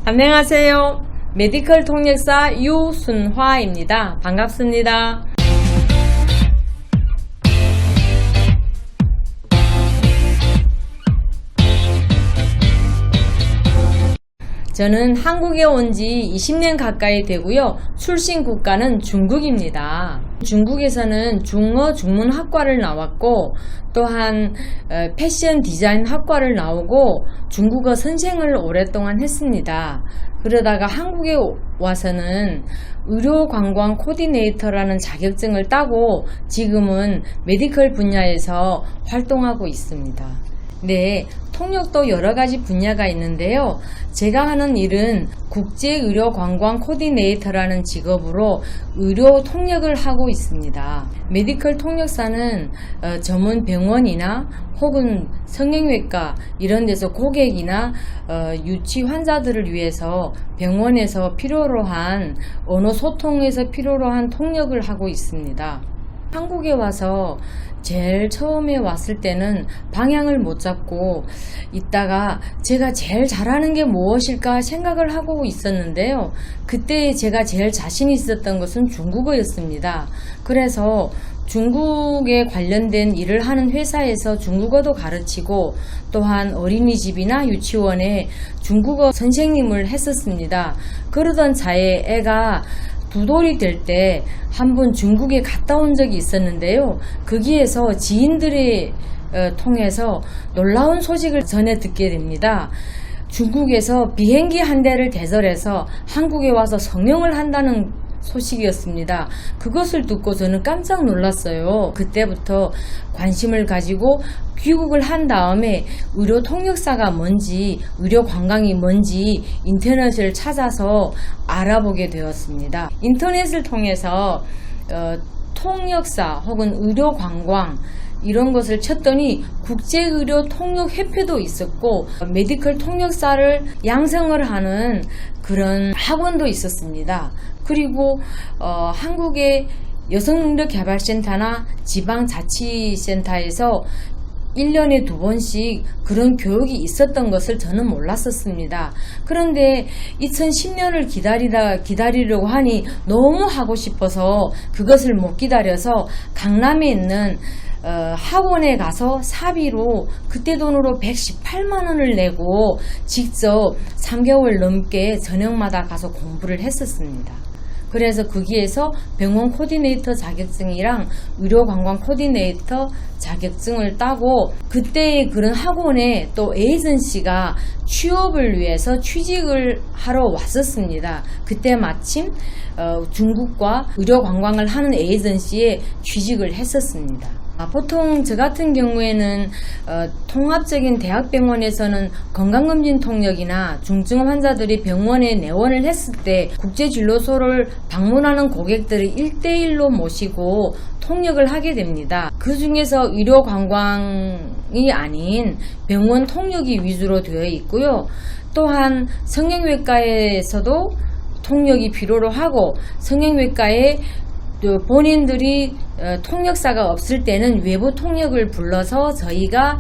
안녕하세요. 메디컬 통역사 유순화입니다. 반갑습니다. 저는 한국에 온 지 20년 가까이 되고요. 출신 국가는 중국입니다. 중국에서는 중어 중문학과를 나왔고 또한 패션 디자인 학과를 나오고 중국어 선생을 오랫동안 했습니다. 그러다가 한국에 와서는 의료관광 코디네이터라는 자격증을 따고 지금은 메디컬 분야에서 활동하고 있습니다. 네, 통역도 여러가지 분야가 있는데요. 제가 하는 일은 국제의료관광 코디네이터라는 직업으로 의료 통역을 하고 있습니다. 메디컬 통역사는 전문 병원이나 혹은 성형외과 이런 데서 고객이나 유치 환자들을 위해서 병원에서 필요로 한 언어 소통에서 필요로 한 통역을 하고 있습니다. 한국에 와서 제일 처음에 왔을 때는 방향을 못 잡고 있다가 제가 제일 잘하는 게 무엇일까 생각을 하고 있었는데요. 그때 제가 제일 자신 있었던 것은 중국어였습니다. 그래서 중국에 관련된 일을 하는 회사에서 중국어도 가르치고 또한 어린이집이나 유치원에 중국어 선생님을 했었습니다. 그러던 차에 애가 2돌이 될 때 한 번 중국에 갔다 온 적이 있었는데요. 거기에서 지인들이 통해서 놀라운 소식을 전해 듣게 됩니다. 중국에서 비행기 한 대를 대절해서 한국에 와서 성형을 한다는 소식이었습니다. 그것을 듣고 저는 깜짝 놀랐어요. 그때부터 관심을 가지고 귀국을 한 다음에 의료 통역사가 뭔지, 의료 관광이 뭔지 인터넷을 찾아서 알아보게 되었습니다. 인터넷을 통해서 통역사 혹은 의료 관광 이런 것을 쳤더니 국제의료통역협회도 있었고 메디컬 통역사를 양성을 하는 그런 학원도 있었습니다. 그리고 한국의 여성능력개발센터나 지방자치센터에서 1년에 2번씩 그런 교육이 있었던 것을 저는 몰랐었습니다. 그런데 2010년을 기다리려고 하니 너무 하고 싶어서 그것을 못 기다려서 강남에 있는 학원에 가서 사비로 그때 돈으로 118만 원을 내고 직접 3개월 넘게 저녁마다 가서 공부를 했었습니다. 그래서 거기에서 병원 코디네이터 자격증이랑 의료관광 코디네이터 자격증을 따고 그때 그런 학원에 또 에이전시가 취업을 위해서 취직을 하러 왔었습니다. 그때 마침 중국과 의료관광을 하는 에이전시에 취직을 했었습니다. 보통 저 같은 경우에는 통합적인 대학병원에서는 건강검진 통역이나 중증 환자들이 병원에 내원을 했을 때 국제진료소를 방문하는 고객들을 1대1로 모시고 통역을 하게 됩니다. 그 중에서 의료관광이 아닌 병원 통역이 위주로 되어 있고요. 또한 성형외과에서도 통역이 필요로 하고 성형외과에 본인들이 통역사가 없을 때는 외부 통역을 불러서 저희가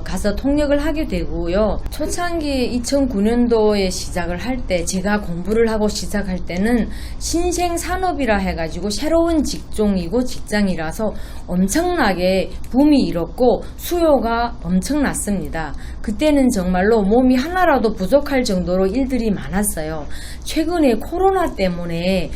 가서 통역을 하게 되고요. 초창기 2009년도에 시작을 할 때 제가 공부를 하고 시작할 때는 신생산업이라 해가지고 새로운 직종이고 직장이라서 엄청나게 붐이 일었고 수요가 엄청났습니다. 그때는 정말로 몸이 하나라도 부족할 정도로 일들이 많았어요. 최근에 코로나 때문에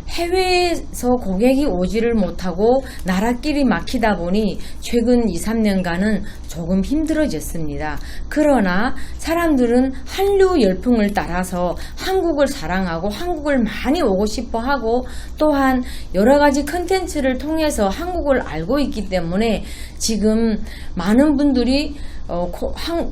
해외에서 고객이 오지를 못하고 나라끼리 막히다 보니 최근 2-3년간은 조금 힘들어졌습니다. 그러나 사람들은 한류 열풍을 따라서 한국을 사랑하고 한국을 많이 오고 싶어 하고 또한 여러가지 컨텐츠를 통해서 한국을 알고 있기 때문에 지금 많은 분들이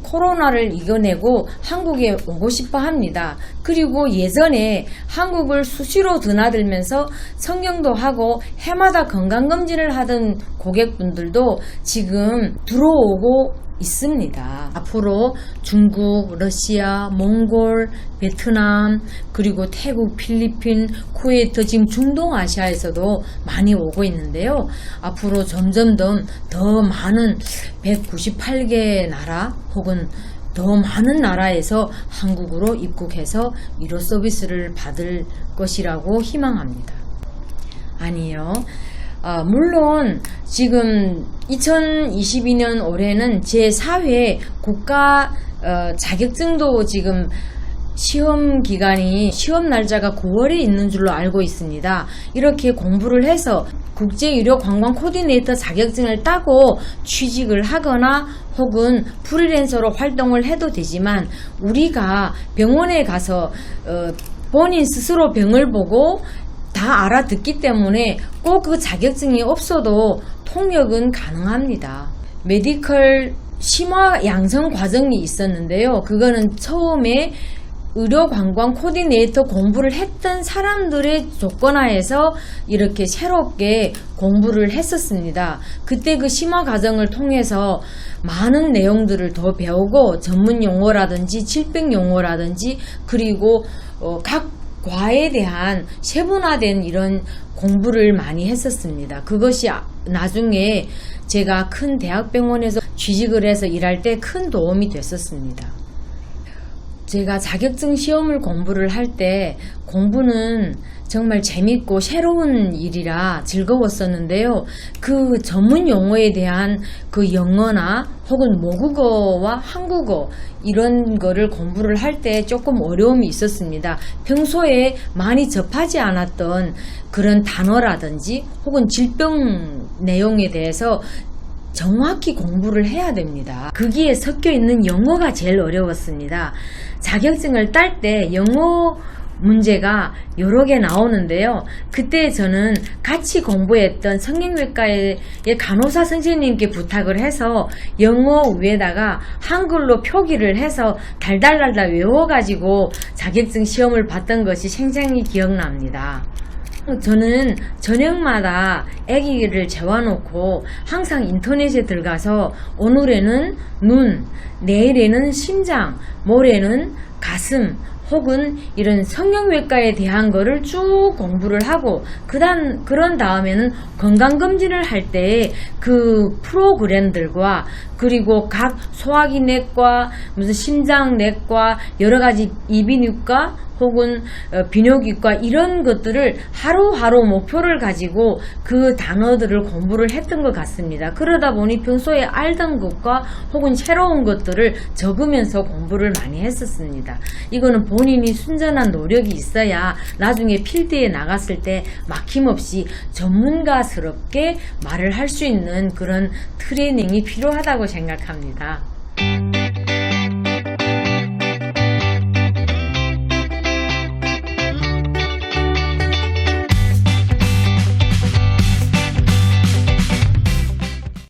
코로나를 이겨내고 한국에 오고 싶어 합니다. 그리고 예전에 한국을 수시로 드나들면서 성형도 하고 해마다 건강검진을 하던 고객분들도 지금 들어오고 있습니다. 앞으로 중국, 러시아, 몽골, 베트남, 그리고 태국, 필리핀, 쿠웨이트, 지금 중동아시아에서도 많이 오고 있는데요. 앞으로 점점 더 많은 198개 나라 혹은 더 많은 나라에서 한국으로 입국해서 의료 서비스를 받을 것이라고 희망합니다. 아니요. 물론 지금 2022년 올해는 제4회 국가 자격증도 지금 시험 기간이 시험 날짜가 9월에 있는 줄로 알고 있습니다. 이렇게 공부를 해서 국제의료관광 코디네이터 자격증을 따고 취직을 하거나 혹은 프리랜서로 활동을 해도 되지만 우리가 병원에 가서 본인 스스로 병을 보고 다 알아듣기 때문에 꼭 그 자격증이 없어도 통역은 가능합니다. 메디컬 심화 양성 과정이 있었는데요. 그거는 처음에 의료관광 코디네이터 공부를 했던 사람들의 조건하에서 이렇게 새롭게 공부를 했었습니다. 그때 그 심화 과정을 통해서 많은 내용들을 더 배우고 전문 용어라든지 질병 용어라든지 그리고 각 과에 대한 세분화된 이런 공부를 많이 했었습니다. 그것이 나중에 제가 큰 대학병원에서 취직을 해서 일할 때 큰 도움이 됐었습니다. 제가 자격증 시험을 공부를 할 때 공부는 정말 재밌고 새로운 일이라 즐거웠었는데요. 그 전문 용어에 대한 그 영어나 혹은 모국어와 한국어 이런 거를 공부를 할 때 조금 어려움이 있었습니다. 평소에 많이 접하지 않았던 그런 단어라든지 혹은 질병 내용에 대해서 정확히 공부를 해야 됩니다. 거기에 섞여 있는 영어가 제일 어려웠습니다. 자격증을 딸 때 영어 문제가 여러 개 나오는데요. 그때 저는 같이 공부했던 성형외과의 간호사 선생님께 부탁을 해서 영어 위에다가 한글로 표기를 해서 달달달달 외워가지고 자격증 시험을 봤던 것이 생생히 기억납니다. 저는 저녁마다 아기를 재워놓고 항상 인터넷에 들어가서 오늘에는 눈, 내일에는 심장, 모레는 가슴 혹은 이런 성형외과에 대한 거를 쭉 공부를 하고 그런 다음에는 건강검진을 할 때 그 프로그램들과 그리고 각 소화기 내과, 무슨 심장 내과, 여러 가지 이비인후과 혹은 비뇨기과 이런 것들을 하루하루 목표를 가지고 그 단어들을 공부를 했던 것 같습니다. 그러다 보니 평소에 알던 것과 혹은 새로운 것들을 적으면서 공부를 많이 했었습니다. 이거는 본인이 순전한 노력이 있어야 나중에 필드에 나갔을 때 막힘없이 전문가스럽게 말을 할 수 있는 그런 트레이닝이 필요하다고 생각합니다.